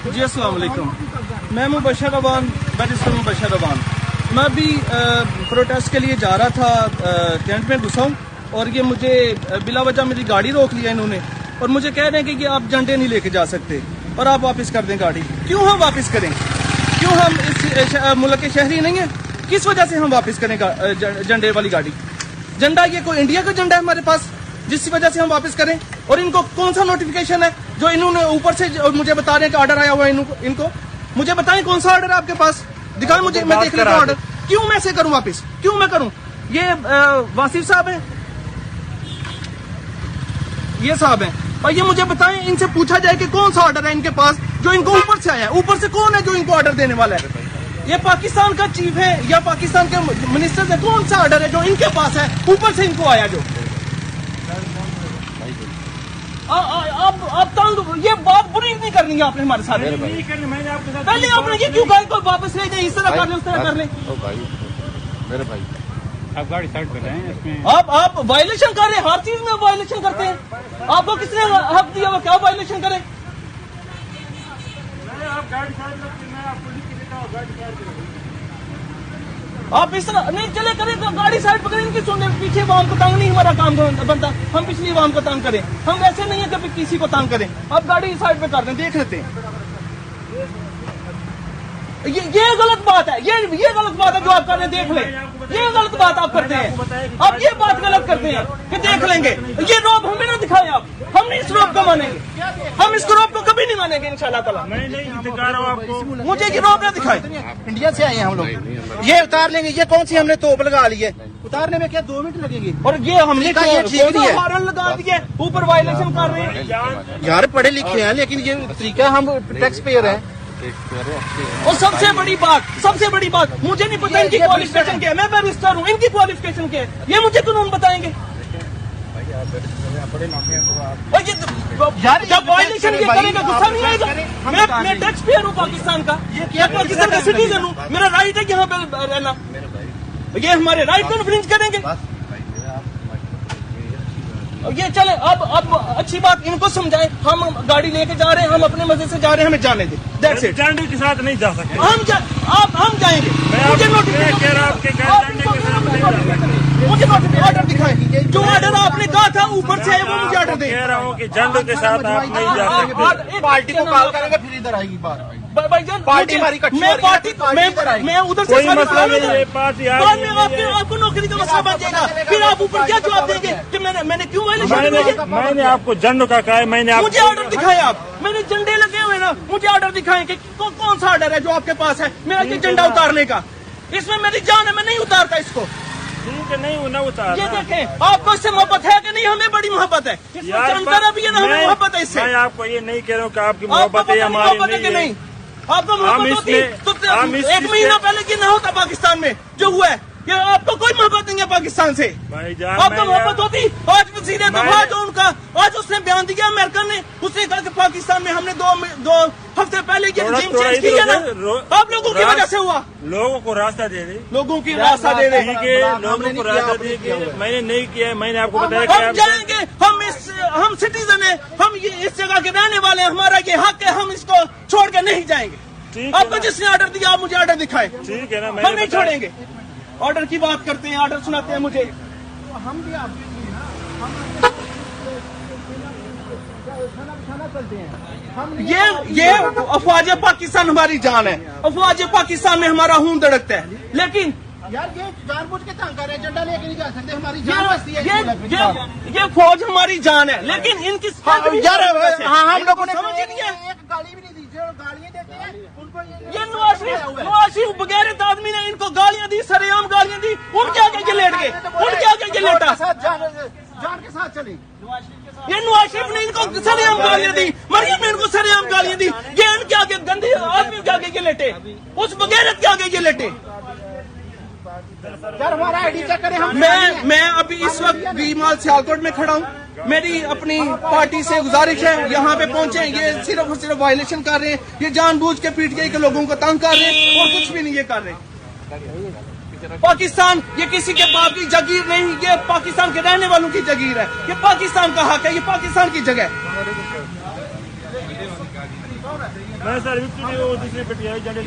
جی السلام علیکم، میں مبشر ربان، بیرسٹر مبشر ربان۔ میں ابھی پروٹیسٹ کے لیے جا رہا تھا، ٹینٹ میں گھسا ہوں اور یہ مجھے بلا وجہ میری گاڑی روک لیا انہوں نے، اور مجھے کہہ رہے ہیں کہ یہ آپ جھنڈے نہیں لے کے جا سکتے اور آپ واپس کر دیں گاڑی۔ کیوں ہم واپس کریں؟ کیوں ہم اس ملک کے شہری نہیں ہیں؟ کس وجہ سے ہم واپس کریں جھنڈے والی گاڑی؟ جھنڈا یہ کوئی انڈیا کا جھنڈا ہے ہمارے پاس جس کی وجہ سے ہم واپس کریں؟ اور ان کو کون سا نوٹیفیکیشن ہے جو انہوں نے اوپر سے مجھے بتا رہے ہیں کہ آرڈر آیا ہوا ہے ان کو؟ مجھے بتائیں کون سا آرڈر ہے آپ کے پاس، دکھائیں مجھے، میں دیکھ لیتا ہوں آرڈر۔ کیوں میں سے کروں واپس؟ کیوں میں کروں؟ یہ واصف صاحب ہیں، یہ صاحب ہیں، اور یہ مجھے بتائیں، ان سے پوچھا جائے کہ کون سا آرڈر ہے ان کے پاس جو ان کو اوپر سے آیا ہے۔ اوپر سے کون ہے جو ان کو آرڈر دینے والا ہے؟ یہ پاکستان کا چیف ہے یا پاکستان کے منسٹر ہے؟ کون سا آرڈر ہے جو ان کے پاس ہے اوپر سے ان کو آیا؟ جو آپ تنگ، یہ بات بری نہیں کرنی ہے آپ نے ہمارے ساتھ، پہلے آپ نے یہ کیوں گاڑی کو واپس لے جائیں، اس طرح کر لیں اس طرح کر لیں؟ میرے بھائی آپ گاڑی سائڈ پہ رہیں، اس میں آپ وائلیشن کر رہے ہیں، ہر چیز میں وائلیشن کرتے ہیں۔ آپ کو کس نے حق دیا وہ کیا وائلیشن کریں؟ آپ اس طرح نہیں چلے کریں تو گاڑی سائڈ پہ کریں، ان کی سننے پیچھے عوام کو تنگ نہیں ہمارا کام بنتا، ہم پچھلی عوام کو تنگ کریں، ہم ویسے نہیں ہے کہ کسی کو تنگ کریں۔ آپ گاڑی سائڈ پہ کر دیں، دیکھ لیتے ہیں۔ یہ غلط بات ہے، یہ غلط بات ہے جو آپ کر رہے ہیں، دیکھ لیں، یہ غلط بات آپ کرتے ہیں، آپ یہ بات غلط کرتے ہیں کہ دیکھ لیں گے۔ یہ روب ہمیں نہ دکھائیں آپ، ہم نہیں اس روب کو مانیں گے، ہم اس روب کو کبھی نہیں مانیں گے انشاءاللہ تعالیٰ۔ میں نہیں دکھا رہا ہوں آپ کو، مجھے یہ روب نہ دکھائیں۔ انڈیا سے آئے ہیں ہم لوگ، یہ اتار لیں گے۔ یہ کون سی ہم نے توپ لگا لی ہے؟ اتارنے میں کیا 2 منٹ لگیں گے؟ اور یہ ہم نے یہ ٹھیک نہیں ہے، ہارن لگا دیے، اوپر وائلیشن کر رہے ہیں۔ یار پڑھے لکھے ہیں لیکن یہ طریقہ، ہم ٹیکس پیئر ہیں۔ اور سب سے بڑی بات مجھے نہیں پتا ان کی کوالیفکیشن کیا ہے، میں بیرسٹر ہوں، ان کی کوالیفکیشن کیا ہے یہ مجھے قانون بتائیں گے؟ اور یہ جب وائلیشن یہ کرے گا غصہ نہیں آئے گا؟ میں ٹیکس پیئر ہوں پاکستان کا، میں پاکستان کا سٹیزن ہوں، میرا رائٹ ہے یہاں پہ رہنا، یہ ہمارے رائٹ کو انفرنج کریں گے؟ یہ چلے اب اچھی بات ان کو سمجھائیں، ہم گاڑی لے کے جا رہے ہیں، ہم اپنے مزے سے جا رہے ہیں، ہمیں جانے دیں، دیٹس اٹ۔ جھنڈے کے ساتھ نہیں جا سکتے، ہم جائیں گے، مجھے آرڈر دکھائیں، جو آرڈر آپ نے کہا تھا اوپر سے وہ مجھے آرڈر دیں۔ کہہ رہا ہوں کہ جھنڈے کے ساتھ آپ نہیں جا سکتے۔ پارٹی کو کال کریں گے پھر ادھر آئے گی بات۔ بھائی جان پارٹی ہماری کٹھی ہو رہی ہے، میں ادھر سے کوئی مسئلہ نہیں ہے، پارٹی آپ کو نوکری کا مسئلہ بن جائے گا، پھر آپ اوپر کیا جواب دیں گے کہ میں نے کیوں میں نے آپ کو جھنڈوں کا کہا ہے، میں نے مجھے آرڈر دکھائے، آپ میرے جھنڈے لگے ہوئے نا، مجھے آرڈر دکھائیں کہ کون سا آرڈر ہے جو آپ کے پاس ہے میرا یہ جھنڈا اتارنے کا؟ اس میں میری جان ہے، میں نہیں اتارتا اس کو۔ ٹھیک ہے، نہیں نہ اتار۔ یہ دیکھیں آپ کو اس سے محبت ہے کہ نہیں؟ ہمیں بڑی محبت ہے، جانکر ابھی ہے نا، ہمیں محبت ہے اس سے۔ میں آپ کو یہ نہیں کہہ رہا ہوں کہ آپ کی محبت ہے یا ہماری نہیں ہے۔ آپ کو محبت ہوتی تو 1 مہینہ پہلے یہ نہ ہوتا پاکستان میں جو ہوا ہے، کہ آپ کو کوئی محبت نہیں ہے پاکستان سے۔ آپ کو محبت ہوتی، آج وزیر دفاع جو ان کا، آج اس نے بیان دیا امریکہ نے، اس نے کہا کہ پاکستان میں ہم نے 2 ہفتے پہلے یہ رجیم چینج کیا نا، آپ لوگوں کی وجہ سے ہوا۔ لوگوں کو راستہ دے دے، لوگوں کی راستہ دے دے، ٹھیک ہے، لوگوں کو راستہ دے دے۔ میں نے نہیں کیا، میں نے آپ کو بتایا کہ ہم جائیں گے، ہم سٹیزن ہیں، ہم اس جگہ کے رہنے والے ہیں، ہمارا یہ حق ہے، ہم اس کو چھوڑ کے نہیں جائیں گے۔ آپ کو جس نے آرڈر دیا آپ مجھے آرڈر دکھائیں، ٹھیک ہے نا، ہم نہیں چھوڑیں گے۔ آرڈر کی بات کرتے ہیں، آرڈر سناتے ہیں مجھے۔ ہم بھی آپ یہ افواج پاکستان ہماری جان ہے، افواج پاکستان میں ہمارا خون دھڑکتا ہے، لیکن یار یہ جان بوجھ کے تنگ کر رہے ہیں، جھنڈا لے کے نہیں جا سکتے، ہماری جان بستی ہے۔ یہ فوج ہماری جان ہے، لیکن ان کی یار ہم لوگوں نے سمجھ نہیں ہے، ایک گالی بھی نہیں دی، جو گالیاں دیتے ہیں ان کو یہ نواز شریف بغیرت آدمی نے ان کو گالیاں دی، سر عام گالیاں دی، ان کے آگے یہ لیٹ گئے، ان کے آگے یہ لیٹا۔ جان کے ساتھ چلے، یہ نواز شریف نے ان کو سر عام گالیاں دی، مریم نے ان کو سر عام گالیاں دی، یہ ان کے آگے گندے آدمی کے آگے یہ لیٹے، اس بغیرت کے آگے یہ لیٹے۔ یار ہمارا آئی ڈی چیک کریں۔ میں ابھی اس وقت بی مال سیالکوٹ میں کھڑا ہوں، میری اپنی پارٹی سے گزارش ہے یہاں پہ پہنچے، یہ صرف اور صرف وائلیشن کر رہے ہیں، یہ جان بوجھ کے پیٹ کے لوگوں کو تنگ کر رہے ہیں اور کچھ بھی نہیں یہ کر رہے۔ پاکستان یہ کسی کے باپ کی جگیر نہیں، یہ پاکستان کے رہنے والوں کی جگیر ہے، یہ پاکستان کا حق ہے، یہ پاکستان کی جگہ ہے۔ میں سر وکٹری وہ دوسری پٹیائی جڑے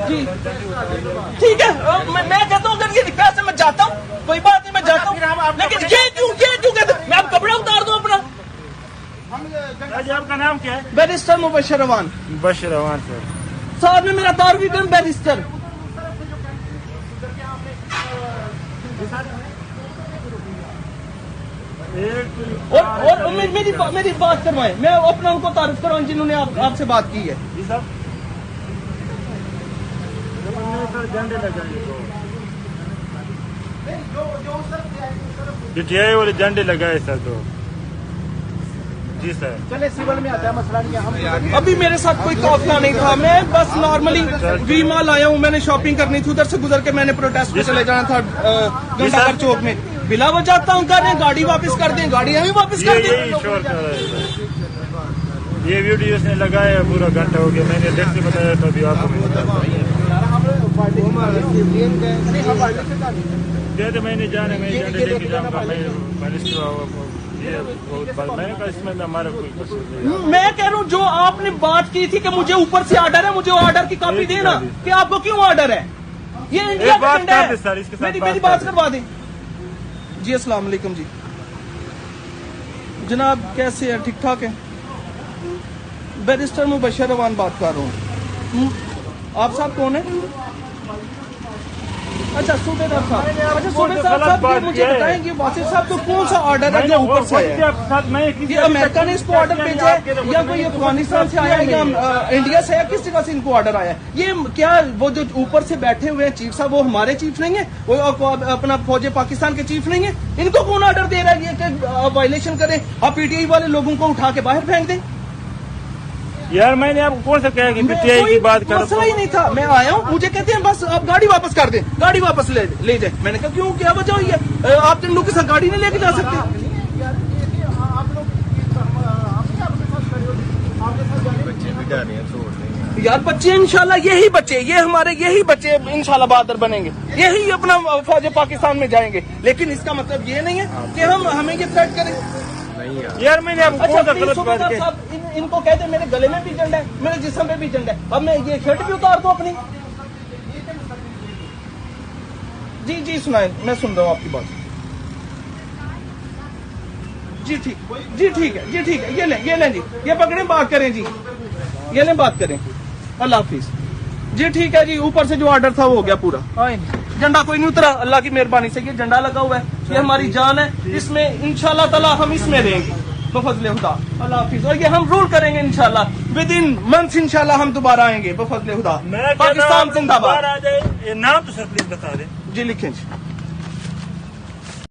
جی ٹھیک ہے میں کہتا ہوں اگر یہ پیسے میں جاتا ہوں کوئی بات نہیں میں جاتا ہوں لیکن یہ کیوں کہتے میں اب کپڑا اتار دوں اپنا. جی آپ کا نام کیا ہے؟ بیرسٹر مبشر روان بشیر روان سر. صاحب نے میرا تعارف کیا بیرسٹر. اور میری بات کروائیں میں اپنا ان کو تعارف کراؤں جنہوں نے آپ سے بات کی ہے. جی صاحب سر جھنڈے لگائے پٹیائی والے جھنڈے لگائے سر تو. جی سر چلے سول میں آتا ہے مسئلہ نہیں ہے. ہم ابھی میرے ساتھ کوئی قافلہ نہیں تھا میں بس نارملی وی مال آیا ہوں. میں نے شاپنگ کرنی تھی ادھر سے گزر کے میں نے پروٹیسٹ پہ چلے جانا تھا گھنٹہ گھر چوک میں. بلا وجہ تنگ کر رہے ہیں گاڑی واپس کر دیں گاڑی ہمیں واپس کر دیں. یہی شور کر رہا ہے سر. یہ ویڈیو اس نے لگایا پورا گھنٹہ ہو گیا. میں نے دیکھ کے بتایا تو ابھی آپ کو کہتے میں نہیں جانا میں جھنڈے لے کے جاؤں گا. میں نے کہا اس میں ہمارا کوئی قصور نہیں. میں کہہ رہا ہوں جو آپ نے بات کی تھی کہ مجھے اوپر سے آرڈر ہے مجھے آرڈر کی کاپی دینا کہ آپ کو کیوں آرڈر ہے. یہ انڈیا کا جھنڈا ہے. میری بات کروا دیں. جی السلام علیکم. جی جناب کیسے ہیں ٹھیک ٹھاک ہیں. بیرسٹر مبشر روان بات کر رہا ہوں. آپ صاحب کون ہیں؟ اچھا صوبیدار صاحب. اچھا صوبیدار صاحب یہ مجھے بتائیں گے واصف صاحب تو کون سا آرڈر ہے جو اوپر سے آیا ہے؟ یہ امریکہ نے اس کو آرڈر بھیجا ہے یا کوئی افغانستان سے آیا ہے یا انڈیا سے آیا کس جگہ سے ان کو آرڈر آیا ہے؟ یہ کیا وہ جو اوپر سے بیٹھے ہوئے ہیں چیف صاحب وہ ہمارے چیف نہیں ہیں؟ وہ اپنا فوج پاکستان کے چیف نہیں ہیں؟ ان کو کون آرڈر دے رہا ہے یہ کہ وائلیشن کریں آپ پی ٹی آئی والے لوگوں کو اٹھا کے باہر پھینک دیں؟ یار میں نے آپ کو کون سا کہا کہ پی ٹی آئی کی بات کرو. مسئلہ ہی نہیں تھا. میں آیا ہوں مجھے کہتے ہیں بس آپ گاڑی واپس کر دیں گاڑی واپس لے جائیں. میں نے کہا کیوں کیا وجہ ہوئی ہے آپ ان لوگ کے ساتھ گاڑی نہیں لے کے جا سکتے. یار بچے انشاءاللہ یہی بچے یہ ہمارے یہی بچے انشاءاللہ بہادر بنیں گے یہی اپنا فوج پاکستان میں جائیں گے. لیکن اس کا مطلب یہ نہیں ہے کہ ہمیں یہ تھریٹ کریں. یار میں نے آپ کو کون سا غلط بات کی. ان کو کہتے میرے گلے میں بھی جھنڈا ہے میرے جسم پہ بھی جھنڈا ہے. اب میں یہ شرٹ بھی اتار دوں اپنی. جی سنائیں میں سن رہا ہوں آپ کی بات. جی ٹھیک ہے یہ لیں جی یہ پکڑیں بات کریں جی یہ لیں بات کریں. اللہ حافظ. جی ٹھیک ہے جی اوپر سے جو آرڈر تھا وہ ہو گیا پورا. جھنڈا کوئی نہیں اترا اللہ کی مہربانی سے. یہ جھنڈا لگا ہوا ہے یہ ہماری جان ہے. اس میں انشاءاللہ تعالی ہم اس میں رہیں گے بفضل خدا. اللہ حافظ. اور یہ ہم رول کریں گے انشاءاللہ ود ان منتھ انشاءاللہ ہم دوبارہ آئیں گے بفضل خدا. پاکستان زندہ باد. نام تو سر پلیز بتا دیں. جی لکھیں جی